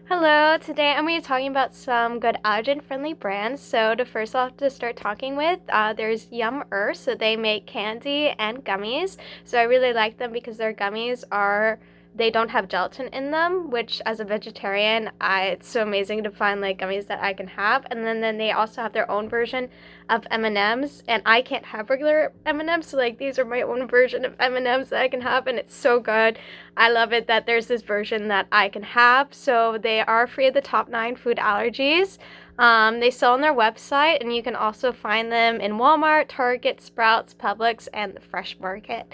Hello, today I'm going to be talking about some good allergen-friendly brands. So to start talking with, there's Yum Earth. So they make candy and gummies. So I really like them because their gummies they don't have gelatin in them, which as a vegetarian, it's so amazing to find like gummies that I can have. And then they also have their own version of M&Ms, and I can't have regular M&Ms, so like these are my own version of M&Ms that I can have, and it's so good. I love it that there's this version that I can have. So they are free of the top 9 food allergies. They sell on their website, and you can also find them in Walmart, Target, Sprouts, Publix, and the Fresh Market.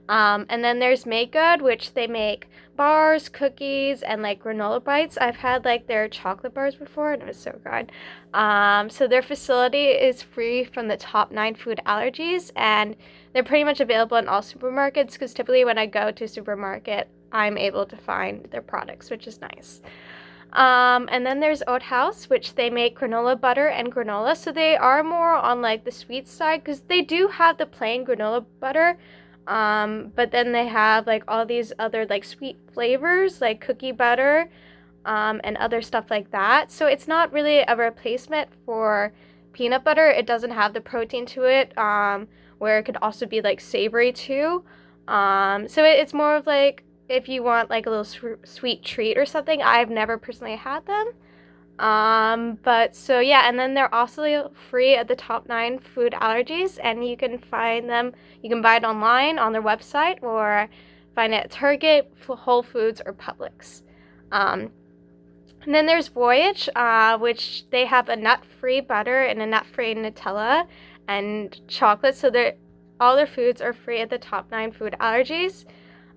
And then there's Make Good, which they make bars, cookies, and like granola bites. I've had like their chocolate bars before, and it was so good. So their facility is free from the top 9 food allergies, and they're pretty much available in all supermarkets because typically when I go to a supermarket, I'm able to find their products, which is nice. And then there's Oat House, which they make granola butter and granola. So they are more on like the sweet side because they do have the plain granola butter. But then they have like all these other like sweet flavors like cookie butter, and other stuff like that. So it's not really a replacement for peanut butter. It doesn't have the protein to it, where it could also be like savory too. So it's more of like if you want like a little sweet treat or something. I've never personally had them. But so yeah, and then they're also free at the top 9 food allergies, and you can find them, you can buy it online on their website or find it at Target, Whole Foods, or Publix. And then there's Voyage, which they have a nut-free butter and a nut-free Nutella and chocolate, so all their foods are free at the top 9 food allergies.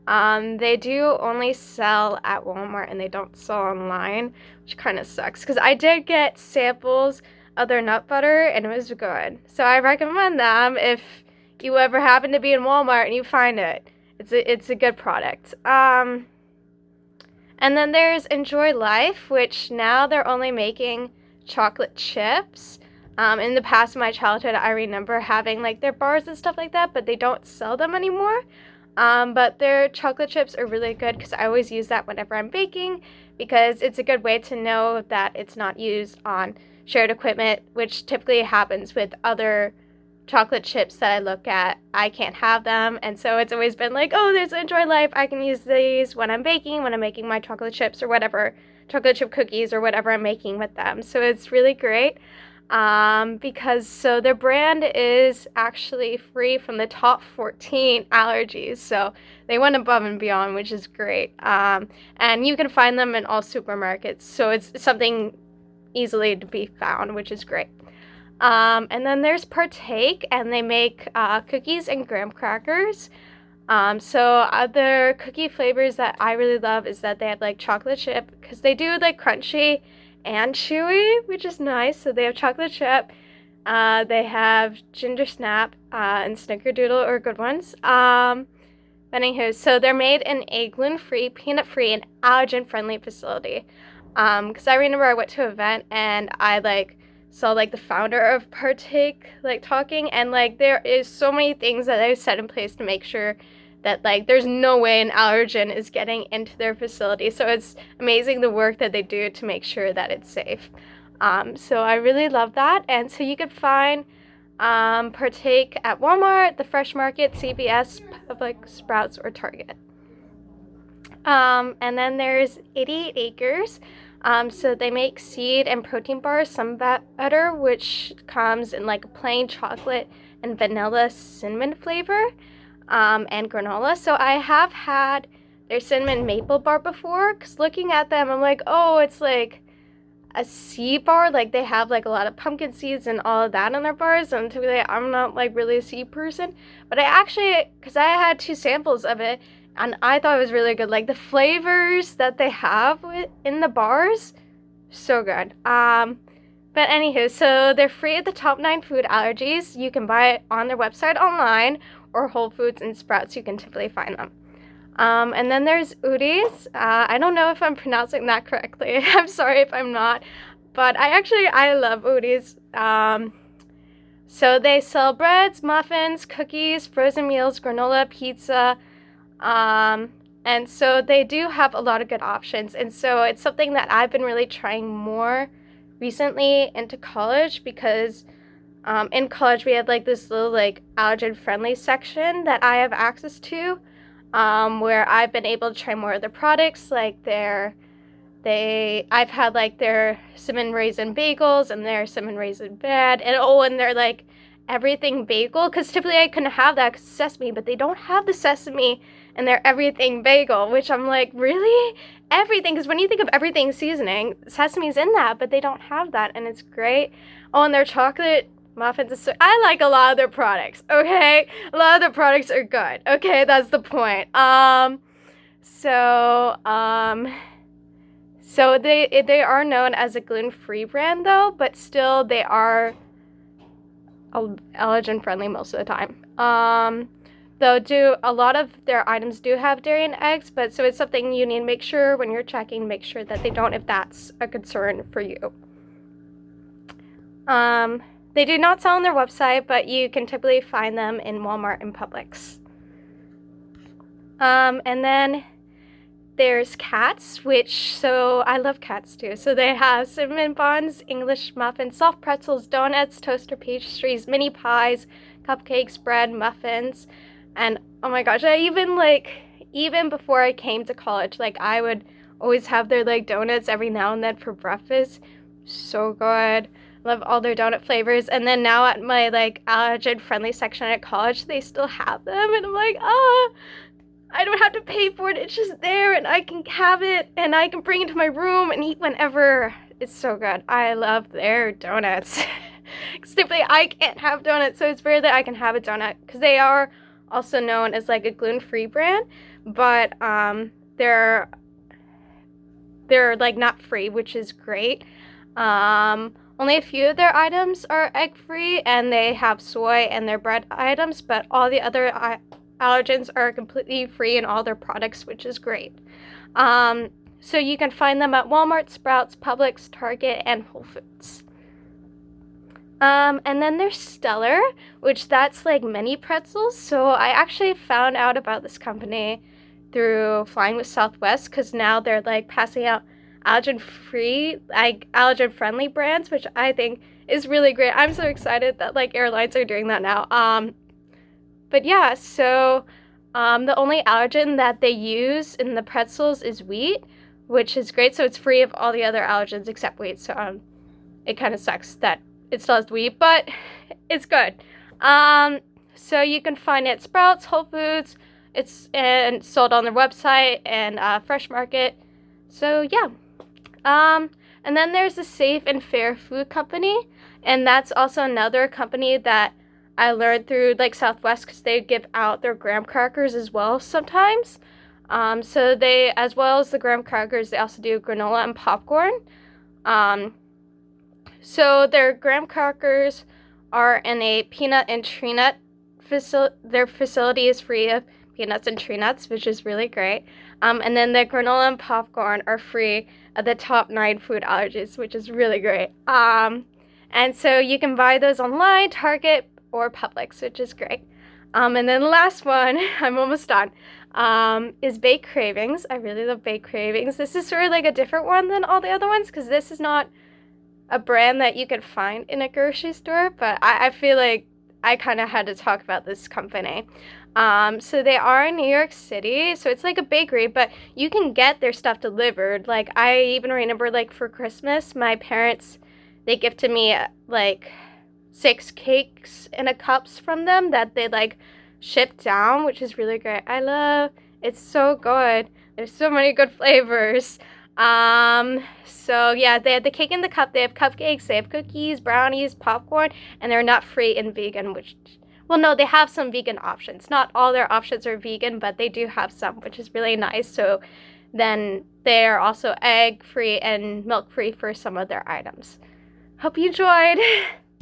They do only sell at Walmart and they don't sell online, which kind of sucks because I did get samples of their nut butter and it was good. So I recommend them if you ever happen to be in Walmart and you find it. It's a good product. And then there's Enjoy Life, which now they're only making chocolate chips. In the past, in my childhood, I remember having like their bars and stuff like that, but they don't sell them anymore. But their chocolate chips are really good because I always use that whenever I'm baking because it's a good way to know that it's not used on shared equipment, which typically happens with other chocolate chips that I look at. I can't have them, and so it's always been like, oh, there's Enjoy Life. I can use these when I'm baking, when I'm making my chocolate chips or whatever, chocolate chip cookies or whatever I'm making with them. So it's really great. Because so their brand is actually free from the top 14 allergies, so they went above and beyond, which is great. And you can find them in all supermarkets, so it's something easily to be found, which is great. And then there's Partake, and they make cookies and graham crackers. So other cookie flavors that I really love is that they have like chocolate chip, because they do like crunchy and chewy, which is nice. So they have chocolate chip, they have ginger snap, and snickerdoodle are good ones. Anywho, so they're made in a gluten-free, peanut-free, and allergen-friendly facility. Because I remember I went to an event and I like saw like the founder of Partake like talking, and like there is so many things that they've set in place to make sure that like there's no way an allergen is getting into their facility. So it's amazing the work that they do to make sure that it's safe. So I really love that. And so you could find Partake at Walmart, the Fresh Market, CVS, Publix, Sprouts, or Target. And then there's 88 Acres. So they make seed and protein bars, some butter, which comes in like a plain chocolate and vanilla cinnamon flavor. And granola. So I have had their cinnamon maple bar before, because looking at them, I'm like, oh, it's like a seed bar. Like they have like a lot of pumpkin seeds and all of that in their bars. And typically I'm not like really a seed person, but I actually, because I had 2 samples of it, and I thought it was really good. Like the flavors that they have in the bars, so good. But anywho, so they're free at the top 9 food allergies. You can buy it on their website online or Whole Foods and Sprouts. You can typically find them. And then there's Udi's. I don't know if I'm pronouncing that correctly. I'm sorry if I'm not. But I love Udi's. So they sell breads, muffins, cookies, frozen meals, granola, pizza, And so they do have a lot of good options. And so it's something that I've been really trying more recently into college, because in college we have like this little like allergen friendly section that I have access to, where I've been able to try more of their products, like I've had like their cinnamon raisin bagels and their cinnamon raisin bread, and they're like everything bagel, because typically I couldn't have that 'cause sesame, but they don't have the sesame in their everything bagel, which I'm like, really? Everything? Because when you think of everything seasoning, sesame's in that, but they don't have that, and it's great. Oh, and their chocolate muffins is I like a lot of their products, okay? A lot of their products are good, okay? That's the point. So they are known as a gluten-free brand though, but still they are allergen friendly most of the time. Though a lot of their items do have dairy and eggs, but so it's something you need to make sure when you're checking, make sure that they don't, if that's a concern for you. They do not sell on their website, but you can typically find them in Walmart and Publix. And then there's Cats, so I love Cats too. So they have cinnamon buns, English muffins, soft pretzels, donuts, toaster pastries, mini pies, cupcakes, bread, muffins. And oh my gosh, even before I came to college, like I would always have their like donuts every now and then for breakfast. So good. Love all their donut flavors. And then now at my like allergen friendly section at college, they still have them, and I'm like, I don't have to pay for it. It's just there, and I can have it, and I can bring it to my room and eat whenever. It's so good. I love their donuts. Simply, I can't have donuts, so it's rare that I can have a donut, because they are also known as like a gluten-free brand, but they're like not free, which is great. Only a few of their items are egg-free, and they have soy and their bread items, but all the other allergens are completely free in all their products, which is great. So you can find them at Walmart, Sprouts, Publix, Target, and Whole Foods. And then there's Stellar, which that's like mini pretzels. So I actually found out about this company through flying with Southwest, because now they're like passing out allergen-free, like allergen-friendly brands, which I think is really great. I'm so excited that like airlines are doing that now. But yeah, so the only allergen that they use in the pretzels is wheat, which is great. So it's free of all the other allergens except wheat. So it kind of sucks that it still has wheat, but it's good. So you can find it at Sprouts, Whole Foods. It's sold on their website and Fresh Market. So yeah. And then there's the Safe and Fair Food Company, and that's also another company that I learned through like Southwest, because they give out their graham crackers as well sometimes. So they, as well as the graham crackers, they also do granola and popcorn. So their graham crackers are in a peanut and tree nut facility. Their facility is free of peanuts and tree nuts, which is really great. And then the granola and popcorn are free of the top 9 food allergies, which is really great. And so you can buy those online, Target or Publix, which is great. And then the last one, I'm almost done, is Baked Cravings. I really love Baked Cravings. This is sort of like a different one than all the other ones, because this is not a brand that you can find in a grocery store, but I feel like I kind of had to talk about this company. So they are in New York City, so it's like a bakery, but you can get their stuff delivered. Like I even remember like for Christmas, my parents, they gifted me like 6 cakes in a cups from them that they like shipped down, which is really great. I love, it's so good. There's so many good flavors. So yeah, they have the cake in the cup, they have cupcakes, they have cookies, brownies, popcorn, and they're nut-free and vegan, which, well, no, they have some vegan options. Not all their options are vegan, but they do have some, which is really nice. So then they're also egg-free and milk-free for some of their items. Hope you enjoyed.